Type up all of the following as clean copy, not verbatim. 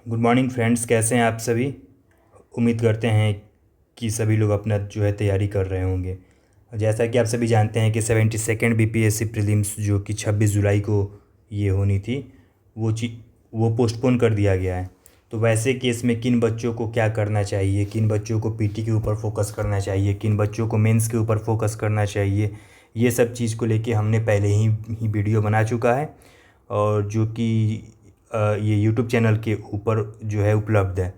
Good morning friends, कैसे हैं आप सभी। उम्मीद करते हैं कि सभी लोग अपना जो है तैयारी कर रहे होंगे। जैसा कि आप सभी जानते हैं कि 72nd बीपीएससी प्रीलिम्स जो कि 26 जुलाई को ये होनी थी, वो ची वो पोस्टपोन कर दिया गया है। तो वैसे केस में किन बच्चों को क्या करना चाहिए, किन बच्चों को पीटी के ऊपर फोकस करना चाहिए, किन बच्चों को मेंस के ऊपर फोकस करना चाहिए, ये सब चीज़ को लेके हमने पहले ही वीडियो बना चुका है और जो कि ये यूट्यूब चैनल के ऊपर जो है उपलब्ध है।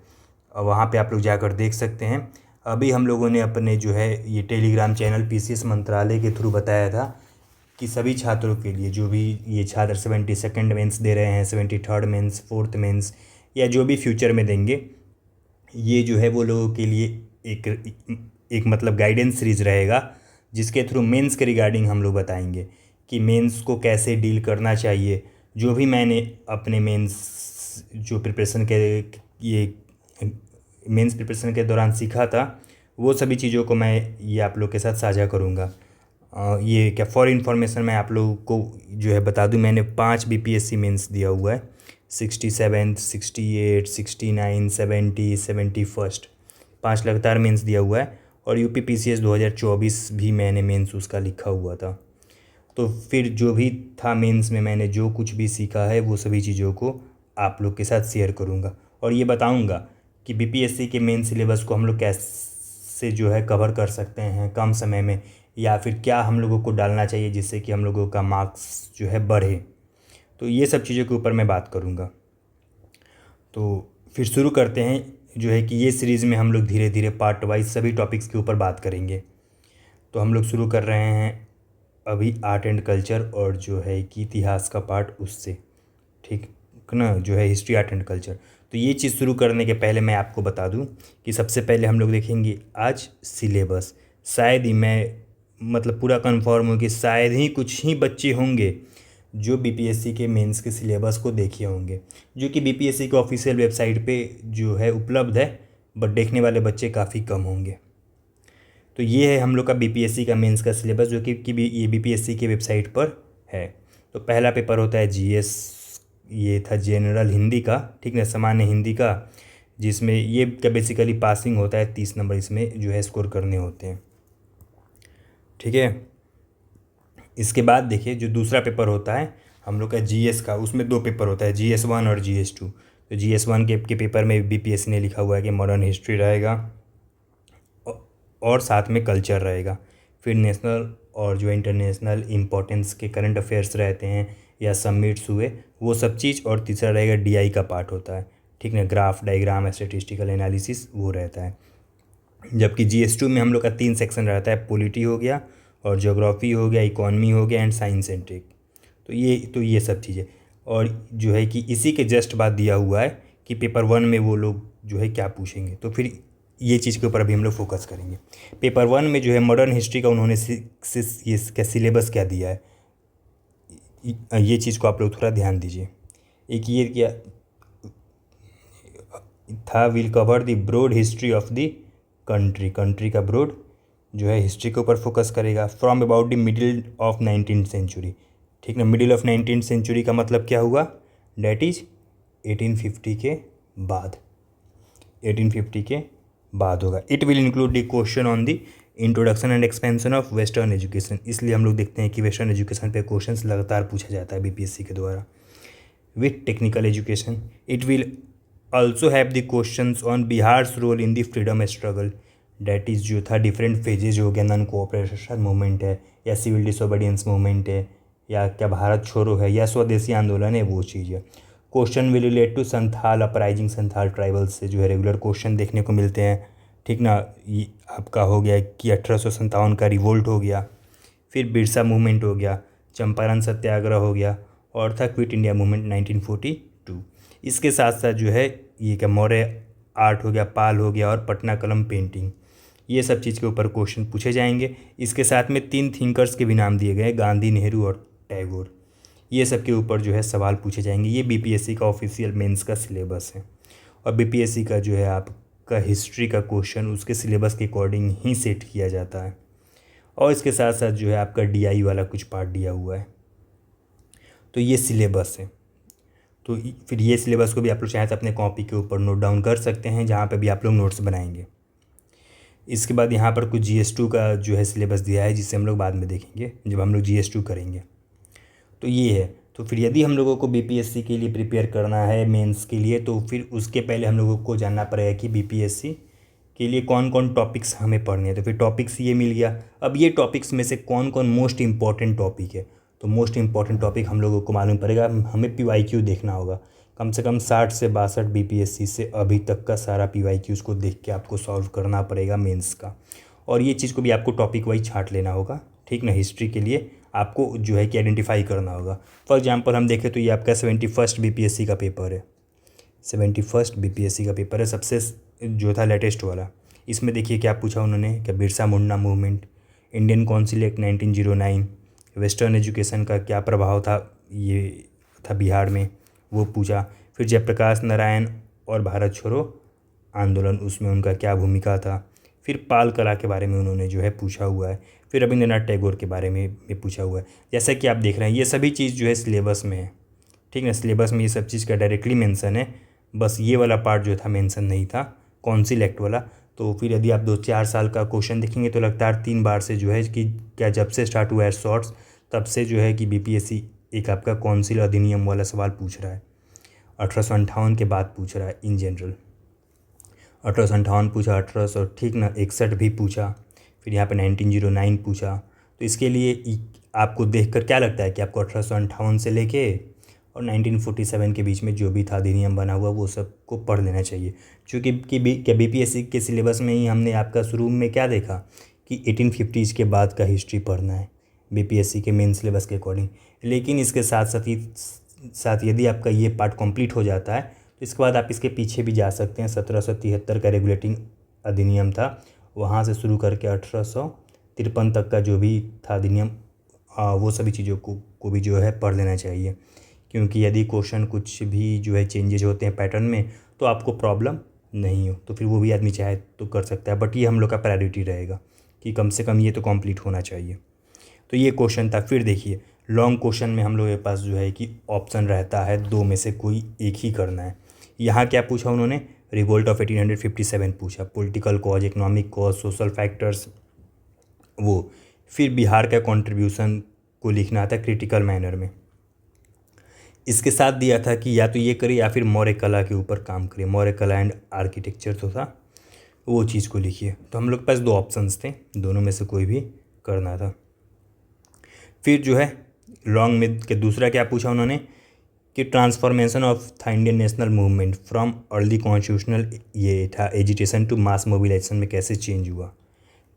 वहाँ पे आप लोग जाकर देख सकते हैं। अभी हम लोगों ने अपने जो है ये टेलीग्राम चैनल पीसीएस मंत्रालय के थ्रू बताया था कि सभी छात्रों के लिए, जो भी ये छात्र 72nd मेंस दे रहे हैं, 73rd मेंस, 4th मेंस या जो भी फ्यूचर में देंगे, ये जो है वो लोगों के लिए एक मतलब गाइडेंस सीरीज रहेगा, जिसके थ्रू मेंस के रिगार्डिंग हम लोग बताएंगे कि मेंस को कैसे डील करना चाहिए। जो भी मैंने अपने मेंस जो प्रिपरेशन के ये मेंस प्रिपरेशन के दौरान सीखा था, वो सभी चीज़ों को मैं ये आप लोग के साथ साझा करूँगा। ये क्या फॉर इन्फॉर्मेशन मैं आप लोगों को जो है बता दूं, मैंने 5 बीपीएससी मेंस दिया हुआ है, 67, 68, 69, 70, 71st, 5 लगातार मेंस दिया हुआ है। और यूपी पीसीएस 2024 भी मैंने मेंस उसका लिखा हुआ था। तो फिर जो भी था मेंस में मैंने जो कुछ भी सीखा है, वो सभी चीज़ों को आप लोग के साथ शेयर करूँगा और ये बताऊँगा कि बीपीएससी के मेन सिलेबस को हम लोग कैसे जो है कवर कर सकते हैं कम समय में, या फिर क्या हम लोगों को डालना चाहिए जिससे कि हम लोगों का मार्क्स जो है बढ़े। तो ये सब चीज़ों के ऊपर मैं बात करूँगा। तो फिर शुरू करते हैं जो है कि ये सीरीज़ में हम लोग धीरे धीरे पार्ट वाइज सभी टॉपिक्स के ऊपर बात करेंगे। तो हम लोग शुरू कर रहे हैं अभी आर्ट एंड कल्चर और जो है कि इतिहास का पार्ट उससे, ठीक ना, जो है हिस्ट्री, आर्ट एंड कल्चर। तो ये चीज़ शुरू करने के पहले मैं आपको बता दूं कि सबसे पहले हम लोग देखेंगे आज सिलेबस। शायद ही मैं मतलब पूरा कंफर्म हूँ कि शायद ही कुछ ही बच्चे होंगे जो बीपीएससी के मेंस के सिलेबस को देखे होंगे, जो कि बीपीएससी के ऑफिशियल वेबसाइट पे जो है उपलब्ध है, बट देखने वाले बच्चे काफ़ी कम होंगे। तो ये है हम लोग का बीपीएससी का मेंस का सिलेबस, जो कि ये बीपीएससी के वेबसाइट पर है। तो पहला पेपर होता है जीएस, ये था जनरल हिंदी का, ठीक है, सामान्य हिंदी का, जिसमें ये का बेसिकली पासिंग होता है, 30 नंबर इसमें जो है स्कोर करने होते हैं, ठीक है। इसके बाद देखिए जो दूसरा पेपर होता है हम लोग का जीएस का, उसमें 2 पेपर होता है, GS1 और GS2। तो GS1 के पेपर में बीपीएससी ने लिखा हुआ है कि मॉडर्न हिस्ट्री रहेगा और साथ में कल्चर रहेगा। फिर नेशनल और जो इंटरनेशनल इम्पोर्टेंस के करंट अफेयर्स रहते हैं या सबमिट्स हुए, वो सब चीज़। और तीसरा रहेगा डीआई का पार्ट होता है, ठीक है, ग्राफ, डायग्राम, स्टेटिस्टिकल एनालिसिस, वो रहता है। जबकि GS2 में हम लोग का 3 सेक्शन रहता है, पॉलिटी हो गया और ज्योग्राफी हो गया, इकोनॉमी हो गया एंड साइंस एंड टेक। तो ये सब चीज़ें। और जो है कि इसी के जस्ट बाद दिया हुआ है कि पेपर 1 में वो लोग जो है क्या पूछेंगे। तो फिर ये चीज़ के ऊपर अभी हम लोग फोकस करेंगे। पेपर 1 में जो है मॉडर्न हिस्ट्री का उन्होंने ये क्या सिलेबस क्या दिया है, ये चीज़ को आप लोग थोड़ा ध्यान दीजिए। एक ये क्या था, will cover the broad history of the country का ब्रॉड जो है हिस्ट्री के ऊपर फोकस करेगा from about the middle of 19th century, ठीक ना। मिडिल ऑफ 19th सेंचुरी का मतलब क्या हुआ, डेट इज 1850 के बाद, 1850 के बाद होगा। It will include the question on the introduction and expansion of western education. इसलिए हम लोग देखते हैं कि वेस्टर्न एजुकेशन पे क्वेश्चंस लगातार पूछा जाता है बीपीएससी के द्वारा। With technical education it will also have the questions on Bihar's role in the freedom struggle, that is जो था डिफरेंट फेजेज हो गया, नॉन कोऑपरेशन मूवमेंट है या सिविल डिसोबीडियंस मूवमेंट है या क्या भारत छोड़ो है या स्वदेशी आंदोलन है, वो चीज़ है। Question will relate to Santhal uprising, Santhal tribals से जो है रेगुलर क्वेश्चन देखने को मिलते हैं, ठीक ना। ये आपका हो गया कि 1857 का रिवोल्ट हो गया, फिर बिरसा मूवमेंट हो गया, चंपारण सत्याग्रह हो गया और था क्विट इंडिया मूवमेंट 1942। इसके साथ साथ जो है ये क्या मौर्य आर्ट हो गया, पाल हो गया और पटना कलम पेंटिंग, ये सब चीज़ के ऊपर क्वेश्चन पूछे जाएंगे। इसके साथ में 3 थिंकर्स के भी नाम दिए गए, गांधी, नेहरू और टैगोर, ये सब के ऊपर जो है सवाल पूछे जाएंगे। ये बीपीएससी का ऑफिशियल मेंस का सिलेबस है। और बीपीएससी का जो है आपका हिस्ट्री का क्वेश्चन उसके सिलेबस के अकॉर्डिंग ही सेट किया जाता है। और इसके साथ साथ जो है आपका डीआई वाला कुछ पार्ट दिया हुआ है। तो ये सिलेबस है। तो फिर ये सिलेबस को भी आप लोग चाहें तो अपने कॉपी के ऊपर नोट डाउन कर सकते हैं, जहाँ पे भी आप लोग नोट्स बनाएंगे। इसके बाद यहाँ पर कुछ GS2 का जो है सिलेबस दिया है, जिसे हम लोग बाद में देखेंगे जब हम लोग GS2 करेंगे। तो ये है। तो फिर यदि हम लोगों को BPSC के लिए प्रिपेयर करना है मेंस के लिए, तो फिर उसके पहले हम लोगों को जानना पड़ेगा कि BPSC के लिए कौन कौन टॉपिक्स हमें पढ़ने हैं। तो फिर टॉपिक्स ये मिल गया। अब ये टॉपिक्स में से कौन कौन मोस्ट इंपॉर्टेंट टॉपिक है, तो मोस्ट इंपॉर्टेंट टॉपिक हम लोगों को मालूम पड़ेगा। हमें PYQ देखना होगा, कम से कम 60 से 62 BPSC से अभी तक का सारा PYQs को देख के आपको सॉल्व करना पड़ेगा मेंस का। और ये चीज़ को भी आपको टॉपिक वाइज छांट लेना होगा, ठीक ना। हिस्ट्री के लिए आपको जो है कि आइडेंटिफाई करना होगा। फॉर एग्जांपल हम देखें तो ये आपका 71 BPSC का पेपर है, 71 BPSC का पेपर है, सबसे जो था लेटेस्ट वाला। इसमें देखिए क्या पूछा उन्होंने, क्या Birsa Munda movement, Indian council act 1909, western education का क्या प्रभाव था, ये था बिहार में, वो पूछा। फिर जयप्रकाश नारायण और भारत छोड़ो आंदोलन, उसमें उनका क्या भूमिका था। फिर पाल कला के बारे में उन्होंने जो है पूछा हुआ है। फिर रविंद्रनाथ टैगोर के बारे में भी पूछा हुआ है। जैसा कि आप देख रहे हैं ये सभी चीज़ जो है सिलेबस में है, ठीक है। सिलेबस में ये सब चीज़ का डायरेक्टली मेंशन है, बस ये वाला पार्ट जो था मेंशन नहीं था, काउंसिल एक्ट वाला। तो फिर यदि आप 2-4 साल का क्वेश्चन देखेंगे तो लगातार 3 बार से जो है कि क्या जब से स्टार्ट हुआ है शॉर्ट्स, तब से जो है कि BPSC एक आपका काउंसिल अधिनियम वाला सवाल पूछ रहा है। 1858 के बाद पूछ रहा है इन जनरल। 1858 पूछा, 1800 ठीक ना 61 भी पूछा, फिर यहाँ पे 1909 पूछा। तो इसके लिए आपको देखकर क्या लगता है कि आपको 1858 से लेके और 1947 के बीच में जो भी था अधिनियम बना हुआ वो सब को पढ़ लेना चाहिए। क्योंकि क्या BPSC के सिलेबस में ही हमने आपका शुरू में क्या देखा कि 1850s के बाद का हिस्ट्री पढ़ना है BPSC के मेन सिलेबस के अकॉर्डिंग। लेकिन इसके साथ यदि आपका ये पार्ट कंप्लीट हो जाता है तो इसके बाद आप इसके पीछे भी जा सकते हैं। 1773 का रेगुलेटिंग अधिनियम था, वहाँ से शुरू करके 1853 तक का जो भी था अधिनियम, वो सभी चीज़ों को भी जो है पढ़ लेना चाहिए। क्योंकि यदि क्वेश्चन कुछ भी जो है चेंजेज होते हैं पैटर्न में तो आपको प्रॉब्लम नहीं हो, तो फिर वो भी आदमी चाहे तो कर सकता है। बट ये हम लोग का प्रायोरिटी रहेगा कि कम से कम ये तो कंप्लीट होना चाहिए। तो ये क्वेश्चन था। फिर देखिए लॉन्ग क्वेश्चन में हम लोग के पास जो है कि ऑप्शन रहता है, 2 में से कोई एक ही करना है। यहाँ क्या पूछा उन्होंने, रिवोल्ट ऑफ 1857 पूछा, political cause, economic cause, social factors वो। फिर बिहार का कंट्रीब्यूशन को लिखना था क्रिटिकल मैनर में। इसके साथ दिया था कि या तो ये करिए या फिर मौर्य कला के ऊपर काम करिए, मौर्य कला एंड आर्किटेक्चर तो था, वो चीज़ को लिखिए। तो हम लोग के पास 2 ऑप्शंस थे, दोनों में से कोई भी करना था। फिर जो है लॉन्ग में के दूसरा क्या पूछा उन्होंने कि ट्रांसफॉर्मेशन ऑफ था Indian national movement from early constitutional ये था एजिटेशन टू मास मोबिलाइजेशन में कैसे चेंज हुआ,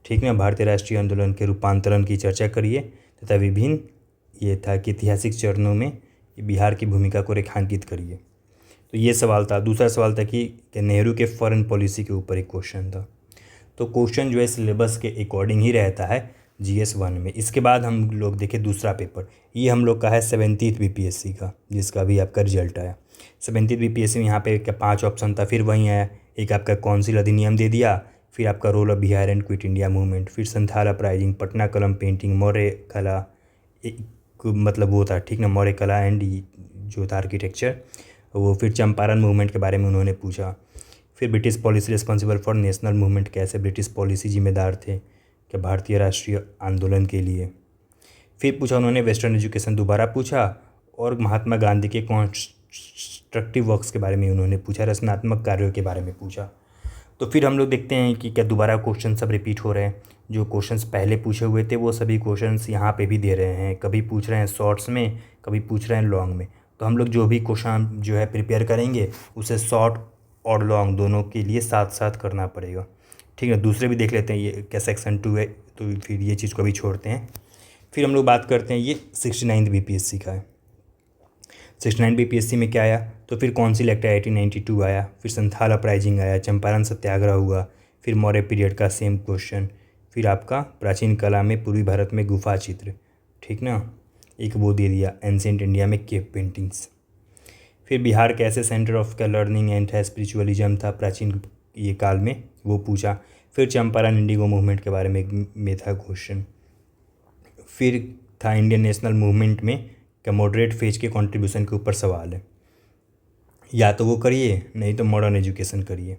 ठीक ना। भारतीय राष्ट्रीय आंदोलन के रूपांतरण की चर्चा करिए तथा विभिन्न ये था कि ऐतिहासिक चरणों में बिहार की भूमिका को रेखांकित करिए। तो ये सवाल था। दूसरा सवाल था कि नेहरू के फॉरेन पॉलिसी के ऊपर एक क्वेश्चन था। तो क्वेश्चन जो है सिलेबस के अकॉर्डिंग ही रहता है GS 1 में। इसके बाद हम लोग देखें दूसरा पेपर, ये हम लोग का है 70th BPSC का, जिसका भी आपका रिजल्ट आया। 70th BPSC में यहाँ पे क्या 5 ऑप्शन था, फिर वहीं आया एक आपका काउंसिल अधिनियम दे दिया, फिर आपका role of Bihar and quit India movement, फिर संथाल अपराइजिंग, पटना कलम पेंटिंग, मौर्य कला मतलब वो था, ठीक ना, मौर्य कला एंड जो था आर्किटेक्चर वो। फिर चंपारण मूवमेंट के बारे में उन्होंने पूछा। फिर British policy responsible for national movement, कैसे ब्रिटिश पॉलिसी जिम्मेदार थे क्या भारतीय राष्ट्रीय आंदोलन के लिए। फिर पूछा उन्होंने वेस्टर्न एजुकेशन दोबारा पूछा, और महात्मा गांधी के कॉन्स्ट्रक्टिव वर्क्स के बारे में उन्होंने पूछा, रचनात्मक कार्यों के बारे में पूछा। तो फिर हम लोग देखते हैं कि क्या दोबारा क्वेश्चन सब रिपीट हो रहे हैं। जो क्वेश्चंस पहले पूछे हुए थे वो सभी क्वेश्चंस यहाँ पे भी दे रहे हैं, कभी पूछ रहे हैं शॉर्ट्स में, कभी पूछ रहे हैं लॉन्ग में। तो हम लोग जो भी क्वेश्चन जो है प्रिपेयर करेंगे उसे शॉर्ट और लॉन्ग दोनों के लिए साथ साथ करना पड़ेगा, ठीक है। दूसरे भी देख लेते हैं, ये क्या सेक्शन 2 है, तो फिर ये चीज़ को भी छोड़ते हैं। फिर हम लोग बात करते हैं ये 69 BPSC का है। 69 BPSC में क्या आया, तो फिर काउंसिल एक्ट 1892 आया, फिर संथाल अपराइजिंग आया, चंपारण सत्याग्रह हुआ, फिर मौर्य पीरियड का सेम क्वेश्चन, फिर आपका प्राचीन कला में पूर्वी भारत में गुफा चित्र, ठीक ना, एक वो दे दिया, एंशिएंट इंडिया में केव पेंटिंग्स। फिर बिहार कैसे सेंटर ऑफ का लर्निंग एंड स्पिरिचुअलिज्म था प्राचीन ये काल में, वो पूछा। फिर चंपारण इंडिगो मूवमेंट के बारे में था क्वेश्चन। फिर था इंडियन नेशनल मूवमेंट में क्या मॉडरेट फेज के कंट्रीब्यूशन के ऊपर सवाल है। या तो वो करिए, नहीं तो मॉडर्न एजुकेशन करिए।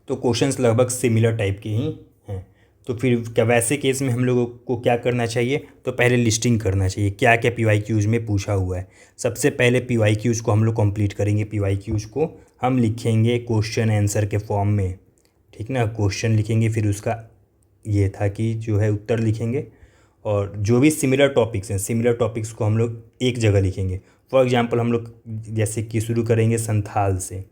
तो क्वेश्चंस लगभग सिमिलर टाइप के ही हैं। तो फिर क्या वैसे केस में हम लोगों को क्या करना चाहिए? तो पहले लिस्टिंग करना चाहिए क्या क्या PYQs में पूछा हुआ है। सबसे पहले PYQs को हम लोग कंप्लीट करेंगे। PYQs को हम लिखेंगे क्वेश्चन आंसर के फॉर्म में, ठीक ना। क्वेश्चन लिखेंगे, फिर उसका ये था कि जो है उत्तर लिखेंगे, और जो भी सिमिलर टॉपिक्स हैं, सिमिलर टॉपिक्स को हम लोग एक जगह लिखेंगे। फॉर एग्जांपल हम लोग जैसे कि शुरू करेंगे संथाल से,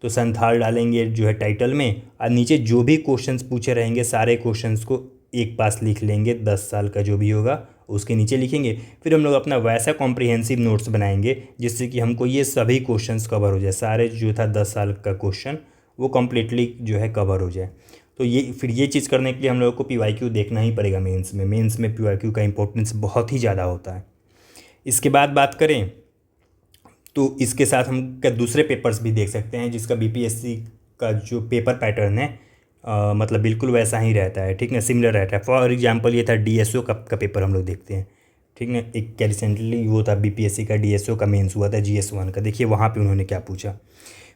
तो संथाल डालेंगे जो है टाइटल में, और नीचे जो भी क्वेश्चंस पूछे रहेंगे सारे क्वेश्चंस को एक पास लिख लेंगे। 10 साल का जो भी होगा उसके नीचे लिखेंगे। फिर हम लोग अपना वैसा कॉम्प्रिहेंसिव नोट्स बनाएंगे जिससे कि हमको ये सभी क्वेश्चंस कवर हो जाए, सारे जो था 10 साल का क्वेश्चन वो कम्प्लीटली जो है कवर हो जाए। तो ये चीज़ करने के लिए हम लोगों को PYQ देखना ही पड़ेगा। मेंस में PYQ का इंपॉर्टेंस बहुत ही ज़्यादा होता है। इसके बाद बात करें तो इसके साथ हम क्या दूसरे पेपर्स भी देख सकते हैं, जिसका BPSC का जो पेपर पैटर्न है मतलब बिल्कुल वैसा ही रहता है, ठीक ना, सिमिलर रहता है। फॉर एग्जांपल ये था DSO का पेपर हम लोग देखते हैं, ठीक ना। एक क्या रिसेंटली वो था BPSC का DSO का मेंस हुआ था GS1 का, देखिए वहाँ पे उन्होंने क्या पूछा।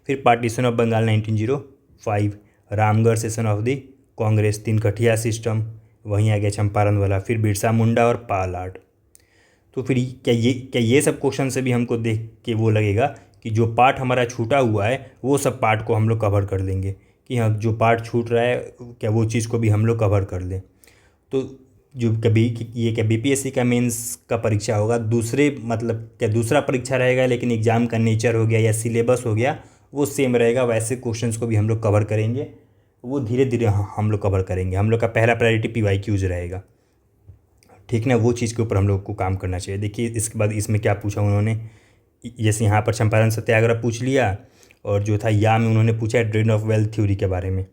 फिर partition of Bengal 1905, Ramgarh session of the Congress, Tinkathia system, वहीं आ गया चंपारण वाला, फिर बिरसा मुंडा और पाल आर्ट। तो फिर क्या ये सब क्वेश्चन से भी हमको देख के वो लगेगा कि जो पार्ट हमारा छूटा हुआ है वो सब पार्ट को हम लोग कवर कर देंगे, कि हाँ जो पार्ट छूट रहा है क्या वो चीज़ को भी हम लोग कवर कर लें। तो जो कभी ये क्या BPSC का मेंस का परीक्षा होगा, दूसरे मतलब क्या दूसरा परीक्षा रहेगा, लेकिन एग्ज़ाम का नेचर हो गया या सिलेबस हो गया वो सेम रहेगा। वैसे क्वेश्चंस को भी हम लोग कवर करेंगे, वो धीरे धीरे हम लोग कवर करेंगे। हम लोग का पहला प्रायोरिटी PYQs रहेगा, ठीक ना। वो चीज़ के ऊपर हम लोग को काम करना चाहिए। देखिए इसके बाद इसमें क्या पूछा उन्होंने, जैसे यहाँ पर चंपारण सत्याग्रह पूछ लिया, और जो था या में उन्होंने पूछा ड्रेन ऑफ वेल्थ थ्योरी के बारे में,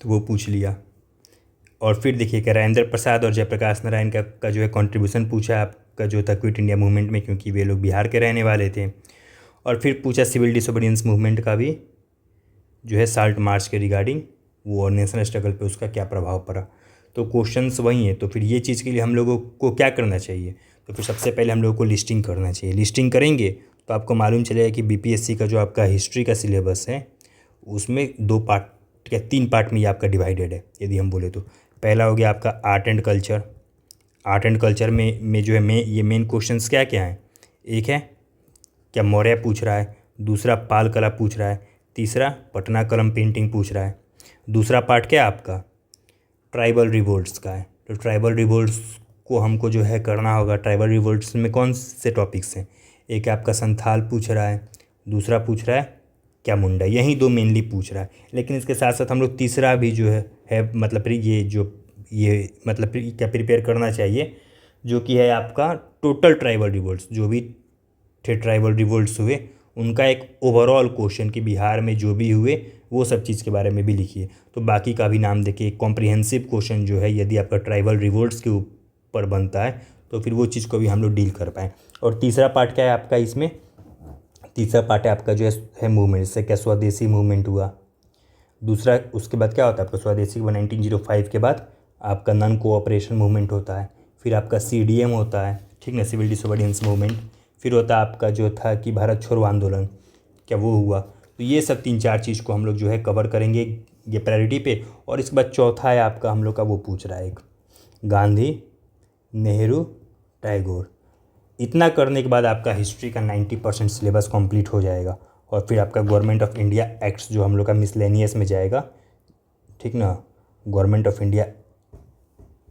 तो वो पूछ लिया। और फिर देखिए कि राजेंद्र प्रसाद और जयप्रकाश नारायण का जो है कंट्रीब्यूशन पूछा आपका जो था क्विट इंडिया मूवमेंट में, क्योंकि वे लोग बिहार के रहने वाले थे। और फिर पूछा सिविल डिसोबीडियंस मूवमेंट का भी जो है साल्ट मार्च के रिगार्डिंग वो, और नेशनल स्ट्रगल पे उसका क्या प्रभाव पड़ा। तो क्वेश्चंस वही हैं। तो फिर ये चीज़ के लिए हम लोगों को क्या करना चाहिए? तो फिर सबसे पहले हम लोगों को लिस्टिंग करना चाहिए। लिस्टिंग करेंगे तो आपको मालूम चलेगा कि BPSC का जो आपका हिस्ट्री का सिलेबस है उसमें 2 पार्ट या 3 पार्ट में ये आपका डिवाइडेड है। यदि हम बोले तो पहला हो गया आपका art and culture. Art and culture में जो है ये मेन क्वेश्चंस क्या क्या हैं? एक है क्या मौर्य पूछ रहा है, दूसरा पाल कला पूछ रहा है, तीसरा पटना कलम पेंटिंग पूछ रहा है। दूसरा पार्ट क्या है आपका ट्राइबल रिवोल्ट्स का है। तो ट्राइबल रिवोल्ट्स को हमको जो है करना होगा। ट्राइबल रिवोल्ट्स में कौन से टॉपिक्स हैं? एक आपका संथाल पूछ रहा है, दूसरा पूछ रहा है क्या मुंडा, यही 2 मेनली पूछ रहा है। लेकिन इसके साथ साथ हम लोग तीसरा भी जो है मतलब ये मतलब क्या प्रिपेयर करना चाहिए, जो कि है आपका टोटल ट्राइबल रिवोल्ट्स, जो भी थे ट्राइबल रिवोल्ट्स हुए उनका एक ओवरऑल क्वेश्चन कि बिहार में जो भी हुए वो सब चीज़ के बारे में भी लिखिए। तो बाकी का भी नाम देखिए। एक कॉम्प्रिहेंसिव क्वेश्चन जो है यदि आपका ट्राइबल रिवोल्ट्स के ऊपर बनता है तो फिर वो चीज़ को भी हम लोग डील कर पाएँ। और तीसरा पार्ट क्या है आपका इसमें? तीसरा पार्ट है आपका जो है मूवमेंट, जैसे क्या स्वदेशी मूवमेंट हुआ। दूसरा उसके बाद क्या होता है आपका स्वदेशी 1905 के बाद आपका नॉन कोऑपरेशन मूवमेंट होता है। फिर आपका CDM होता है, ठीक ना, सिविल डिसोबीडियंस मूवमेंट। फिर होता है आपका जो था कि भारत छोड़ो आंदोलन, क्या वो हुआ। तो ये सब 3-4 चीज़ को हम लोग जो है कवर करेंगे ये प्रायोरिटी पे। और इसके बाद चौथा है आपका हम लोग का वो पूछ रहा है एक गांधी, नेहरू, टैगोर। इतना करने के बाद आपका हिस्ट्री का 90% सिलेबस कंप्लीट हो जाएगा। और फिर आपका गवर्नमेंट ऑफ इंडिया एक्ट्स जो हम लोग का मिसलेनियस में जाएगा, ठीक ना। गवर्नमेंट ऑफ इंडिया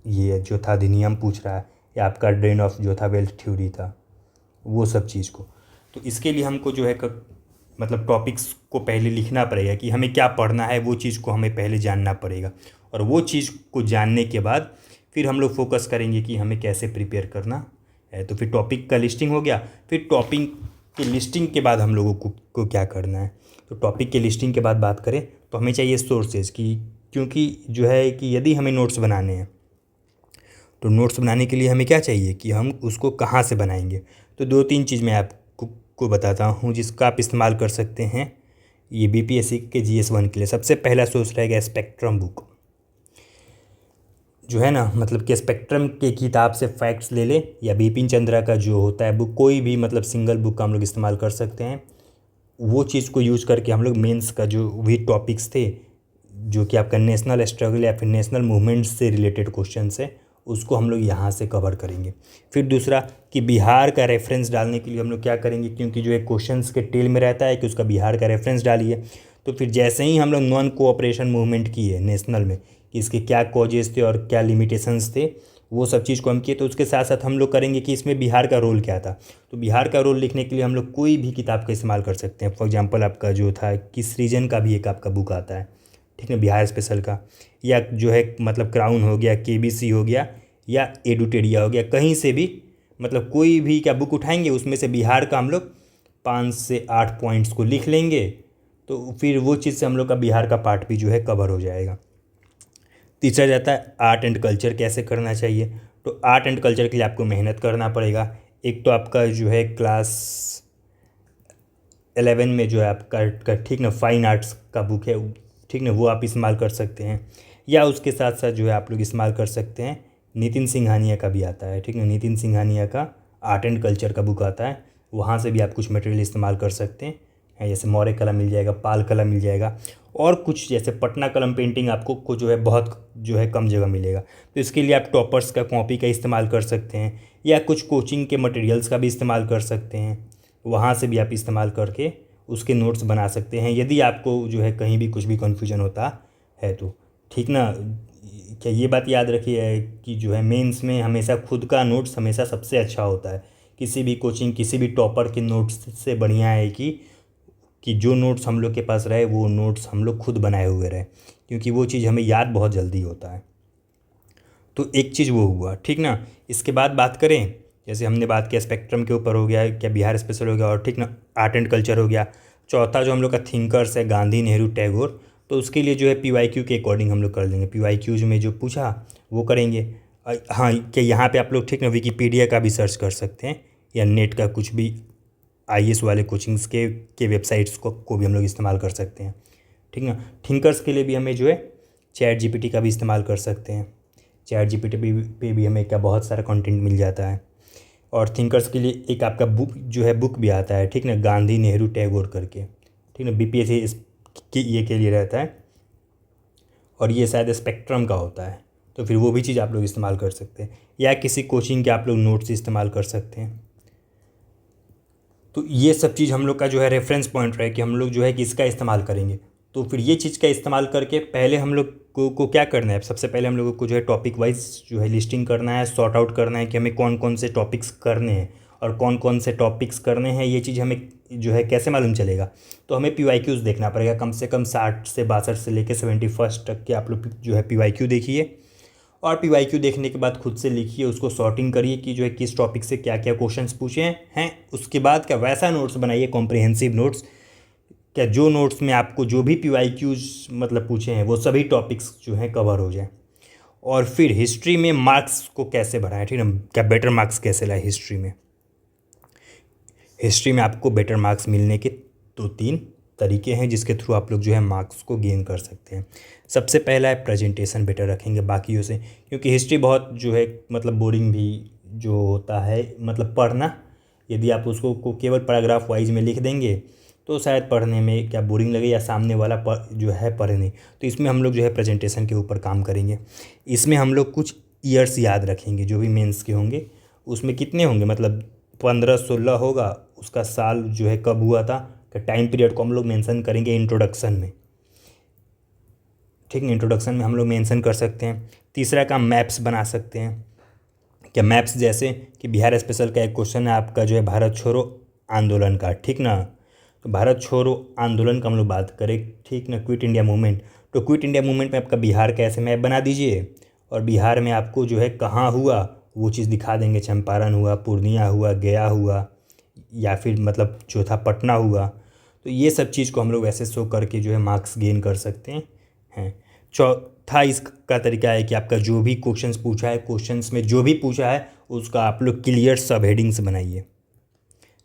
ये जो था अधिनियम पूछ रहा है, या आपका ड्रेन ऑफ जो था वेल्थ थ्योरी था, वो सब चीज़ को। तो इसके लिए हमको जो है मतलब टॉपिक्स को पहले लिखना पड़ेगा कि हमें क्या पढ़ना है, वो चीज़ को हमें पहले जानना पड़ेगा। और वो चीज़ को जानने के बाद फिर हम लोग फोकस करेंगे कि हमें कैसे प्रिपेयर करना है। तो फिर टॉपिक का लिस्टिंग हो गया। फिर टॉपिक की लिस्टिंग के बाद हम लोगों को क्या करना है? तो टॉपिक के लिस्टिंग के बाद बात करें तो हमें चाहिए सोर्सेज की, क्योंकि जो है कि यदि हमें नोट्स बनाने हैं तो नोट्स बनाने के लिए हमें क्या चाहिए कि हम उसको कहाँ से बनाएंगे। तो 2-3 चीज़ मैं आपको बताता हूँ जिसका आप इस्तेमाल कर सकते हैं ये BPSC के GS1 के लिए। सबसे पहला सोर्स रहेगा स्पेक्ट्रम बुक। जो है ना मतलब कि स्पेक्ट्रम के किताब से फैक्ट्स ले ले, या बिपिन चंद्रा का जो होता है बुक, कोई भी मतलब सिंगल बुक का हम लोग इस्तेमाल कर सकते हैं। वो चीज़ को यूज़ करके हम लोग मेंस का जो भी टॉपिक्स थे, जो कि आपका नेशनल स्ट्रगल या फिर नेशनल मूवमेंट से रिलेटेड क्वेश्चन है, उसको हम लोग यहाँ से कवर करेंगे। फिर दूसरा कि बिहार का रेफरेंस डालने के लिए हम लोग क्या करेंगे, क्योंकि जो है क्वेश्चंस के टेल में रहता है कि उसका बिहार का रेफरेंस डालिए। तो फिर जैसे ही हम लोग नॉन कोऑपरेशन मूवमेंट किए नेशनल में, कि इसके क्या कॉजेज़ थे और क्या लिमिटेशंस थे, वो सब चीज़ को हम किए। तो उसके साथ साथ हम लोग करेंगे कि इसमें बिहार का रोल क्या था। तो बिहार का रोल लिखने के लिए हम लोग कोई भी किताब का इस्तेमाल कर सकते हैं। फॉर एग्जांपल आपका जो था किस रीजन का भी एक आपका बुक आता है, ठीक है, बिहार स्पेशल का, या जो है मतलब क्राउन हो गया, केबीसी हो गया, या एडुटेरिया हो गया, कहीं से भी मतलब कोई भी क्या बुक उठाएंगे, उसमें से बिहार का हम लोग 5 से 8 पॉइंट्स को लिख लेंगे। तो फिर वो चीज़ से हम लोग का बिहार का पार्ट भी जो है कवर हो जाएगा। तीसरा जाता है आर्ट एंड कल्चर कैसे करना चाहिए। तो आर्ट एंड कल्चर के लिए आपको मेहनत करना पड़ेगा। एक तो आपका जो है क्लास 11 में जो है आपका ठीक ना फाइन आर्ट्स का बुक है, ठीक ना, वो आप इस्तेमाल कर सकते हैं। या उसके साथ साथ जो है आप लोग इस्तेमाल कर सकते हैं, नितिन सिंघानिया का भी आता है, ठीक ना, नितिन सिंघानिया का आर्ट एंड कल्चर का बुक आता है, वहाँ से भी आप कुछ मटेरियल इस्तेमाल कर सकते हैं। जैसे मौर्य कला मिल जाएगा, पाल कला मिल जाएगा, और कुछ जैसे पटना कलम पेंटिंग आपको को जो है बहुत जो है कम जगह मिलेगा। तो इसके लिए आप टॉपर्स का कॉपी का इस्तेमाल कर सकते हैं, या कुछ कोचिंग के मटेरियल्स का भी इस्तेमाल कर सकते हैं। वहाँ से भी आप इस्तेमाल करके उसके नोट्स बना सकते हैं, यदि आपको जो है कहीं भी कुछ भी कन्फ्यूजन होता है तो, ठीक ना। क्या ये बात याद रखिए कि जो है मेंस में हमेशा खुद का नोट्स हमेशा सबसे अच्छा होता है। किसी भी कोचिंग, किसी भी टॉपर के नोट्स से बढ़िया है कि जो नोट्स हम लोग के पास रहे वो नोट्स हम लोग खुद बनाए हुए रहे, क्योंकि वो चीज़ हमें याद बहुत जल्दी होता है। तो एक चीज़ वो हुआ, ठीक ना। इसके बाद बात करें, जैसे हमने बात किया स्पेक्ट्रम के ऊपर हो गया, क्या बिहार स्पेशल हो गया, और ठीक ना आर्ट एंड कल्चर हो गया। चौथा जो हम लोग का थिंकर्स है, गांधी, नेहरू, टैगोर, तो उसके लिए जो है PYQ के अकॉर्डिंग हम लोग कर लेंगे। PYQ में जो पूछा वो करेंगे। हाँ, क्या यहाँ पे आप लोग ठीक ना विकीपीडिया का भी सर्च कर सकते हैं, या नेट का कुछ भी IAS वाले कोचिंग्स के वेबसाइट्स को भी हम लोग इस्तेमाल कर सकते हैं, ठीक ना। थिंकर्स के लिए भी हमें जो है ChatGPT का भी इस्तेमाल कर सकते हैं। ChatGPT पे भी हमें क्या बहुत सारा कंटेंट मिल जाता है। और थिंकर्स के लिए एक आपका बुक जो है बुक भी आता है, ठीक ना, गांधी, नेहरू, टैगोर करके, ठीक ना। BPSC ये के लिए रहता है, और ये शायद स्पेक्ट्रम का होता है। तो फिर वो भी चीज़ आप लोग इस्तेमाल कर सकते हैं, या किसी कोचिंग के आप लोग नोट्स इस्तेमाल कर सकते हैं। तो ये सब चीज़ हम लोग का जो है रेफरेंस पॉइंट रहे कि हम लोग जो है कि इसका इस्तेमाल करेंगे। तो फिर ये चीज़ का इस्तेमाल करके पहले हम लोग को क्या करना है, सबसे पहले हम लोगों को जो है टॉपिक वाइज जो है लिस्टिंग करना है, सॉर्ट आउट करना है कि हमें कौन कौन से टॉपिक्स करने हैं, और कौन कौन से टॉपिक्स करने हैं ये चीज़ हमें जो है कैसे मालूम चलेगा। तो हमें PYQs देखना पड़ेगा, कम से कम 60 से 62 से लेकर 71 तक के आप लोग जो है PYQ देखिए। और PYQ देखने के बाद खुद से लिखिए, उसको सॉर्टिंग करिए कि जो है किस टॉपिक से क्या क्या क्वेश्चंस पूछे हैं। उसके बाद क्या वैसा नोट्स बनाइए, कॉम्प्रिहेंसिव नोट्स, क्या जो नोट्स में आपको जो भी PYQs मतलब पूछे हैं वो सभी टॉपिक्स जो हैं कवर हो जाए। और फिर हिस्ट्री में मार्क्स को कैसे बढ़ाएं, ठीक है, क्या बेटर मार्क्स कैसे लाए हिस्ट्री में। हिस्ट्री में आपको बेटर मार्क्स मिलने के 2-3 तरीके हैं जिसके थ्रू आप लोग जो है मार्क्स को गेन कर सकते हैं। सबसे पहला है प्रेजेंटेशन बेटर रखेंगे बाकियों से, क्योंकि हिस्ट्री बहुत जो है मतलब बोरिंग भी जो होता है मतलब पढ़ना, यदि आप उसको केवल पैराग्राफ वाइज में लिख देंगे तो शायद पढ़ने में क्या बोरिंग लगे, या सामने वाला जो है पढ़े नहीं। तो इसमें हम लोग जो है प्रेजेंटेशन के ऊपर काम करेंगे। इसमें हम लोग कुछ ईयर्स याद रखेंगे जो भी मेंस के होंगे, उसमें कितने होंगे मतलब 15-16 होगा, उसका साल जो है कब हुआ था, टाइम पीरियड को हम लोग मेंशन करेंगे इंट्रोडक्शन में, ठीक है। इंट्रोडक्शन में हम लोग मेंशन कर सकते हैं। तीसरा काम मैप्स बना सकते हैं, क्या मैप्स जैसे कि बिहार स्पेशल का एक क्वेश्चन है आपका जो है भारत छोड़ो आंदोलन का, ठीक ना। तो भारत छोड़ो आंदोलन का हम लोग बात करें, ठीक ना, क्विट इंडिया मूवमेंट। तो क्विट इंडिया मूवमेंट में आपका बिहार का ऐसे मैप बना दीजिए, और बिहार में आपको जो है कहाँ हुआ वो चीज़ दिखा देंगे, चंपारण हुआ, पूर्णिया हुआ, गया हुआ, या फिर मतलब जो था पटना हुआ। तो ये सब चीज़ को हम लोग ऐसे शो करके जो है मार्क्स गेन कर सकते हैं। चौथा इसका तरीका है कि आपका जो भी क्वेश्चंस पूछा है, क्वेश्चंस में जो भी पूछा है उसका आप लोग क्लियर सब हेडिंग्स बनाइए,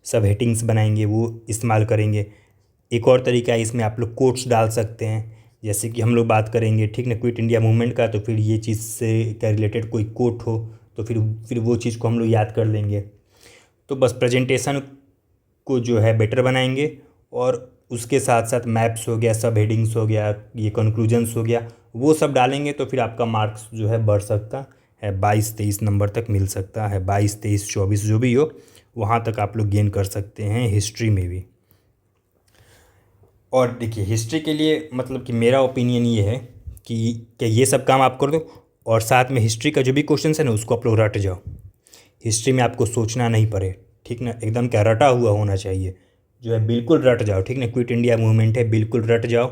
सब हेडिंग्स बनाएंगे वो इस्तेमाल करेंगे। एक और तरीका है, इसमें आप लोग कोट्स डाल सकते हैं, जैसे कि हम लोग बात करेंगे, ठीक ना, क्विट इंडिया मूवमेंट का, तो फिर ये चीज़ से क्या रिलेटेड कोई कोट हो तो फिर वो चीज़ को हम लोग याद कर लेंगे। तो बस प्रेजेंटेशन को जो है बेटर बनाएंगे, और उसके साथ साथ मैप्स हो गया, सब हेडिंग्स हो गया, ये कंक्लूजन्स हो गया, वो सब डालेंगे तो फिर आपका मार्क्स जो है बढ़ सकता है, 22-23 नंबर तक मिल सकता है, 22-23-24 जो भी हो, वहाँ तक आप लोग गेन कर सकते हैं हिस्ट्री में भी। और देखिए, हिस्ट्री के लिए मतलब कि मेरा ओपिनियन ये है कि क्या ये सब काम आप कर दो, और साथ में हिस्ट्री का जो भी क्वेश्चन है ना उसको आप लोग रट जाओ। हिस्ट्री में आपको सोचना नहीं पड़े, ठीक ना, एकदम क्या रटा हुआ होना चाहिए, जो है बिल्कुल रट जाओ, ठीक ना। क्विट इंडिया मूवमेंट है, बिल्कुल रट जाओ,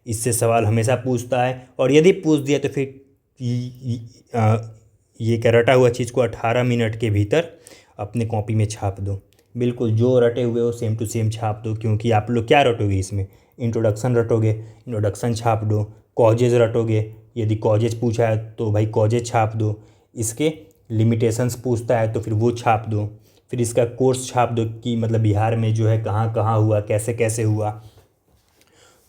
इससे सवाल हमेशा पूछता है, और यदि पूछ दिया तो फिर ये क्या रटा हुआ चीज़ को 18 मिनट के भीतर अपने कॉपी में छाप दो। बिल्कुल जो रटे हुए हो सेम टू सेम छाप दो, क्योंकि आप लोग क्या रटोगे इसमें, इंट्रोडक्शन रटोगे, इंट्रोडक्शन छाप दो, कॉजेज रटोगे, यदि कॉजेज पूछा है तो भाई कॉजेज छाप दो, इसके लिमिटेशंस पूछता है तो फिर वो छाप दो, फिर इसका कोर्स छाप दो कि मतलब बिहार में जो है कहाँ कहाँ हुआ, कैसे कैसे हुआ।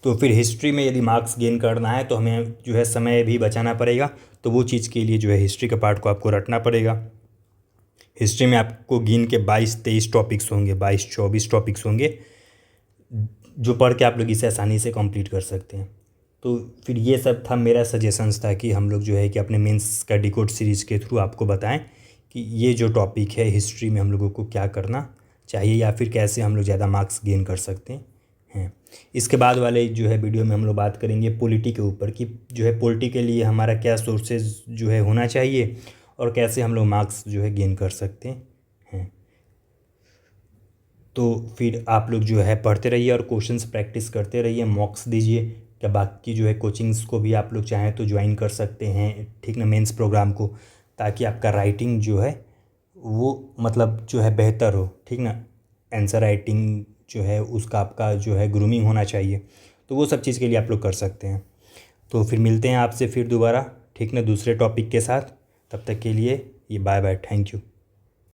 तो फिर हिस्ट्री में यदि मार्क्स गेन करना है तो हमें जो है समय भी बचाना पड़ेगा, तो वो चीज़ के लिए जो है हिस्ट्री का पार्ट को आपको रटना पड़ेगा। हिस्ट्री में आपको गिन के 22-23 टॉपिक्स होंगे, 22-24 टॉपिक्स होंगे, जो पढ़ के आप लोग इसे आसानी से कंप्लीट कर सकते हैं। तो फिर ये सब था मेरा सजेशंस था कि हम लोग जो है कि अपने मेंस का डिकोड सीरीज़ के थ्रू आपको बताएं कि ये जो टॉपिक है हिस्ट्री में हम लोगों को क्या करना चाहिए, या फिर कैसे हम लोग ज़्यादा मार्क्स गेन कर सकते हैं। इसके बाद वाले जो है वीडियो में हम लोग बात करेंगे पॉलिटी के ऊपर, कि जो है पॉलिटी के लिए हमारा क्या सोर्सेज जो है होना चाहिए, और कैसे हम लोग मार्क्स जो है गेन कर सकते हैं। तो फिर आप लोग जो है पढ़ते रहिए और क्वेश्चंस प्रैक्टिस करते रहिए, मॉक्स दीजिए। क्या बाकी जो है कोचिंग्स को भी आप लोग चाहें तो ज्वाइन कर सकते हैं, ठीक ना, मेंस प्रोग्राम को, ताकि आपका राइटिंग जो है वो मतलब जो है बेहतर हो, ठीक ना। आंसर राइटिंग जो है उसका आपका जो है ग्रूमिंग होना चाहिए, तो वो सब चीज़ के लिए आप लोग कर सकते हैं। तो फिर मिलते हैं आपसे फिर दोबारा, ठीक ना, दूसरे टॉपिक के साथ। तब तक के लिए ये बाय बाय, थैंक यू।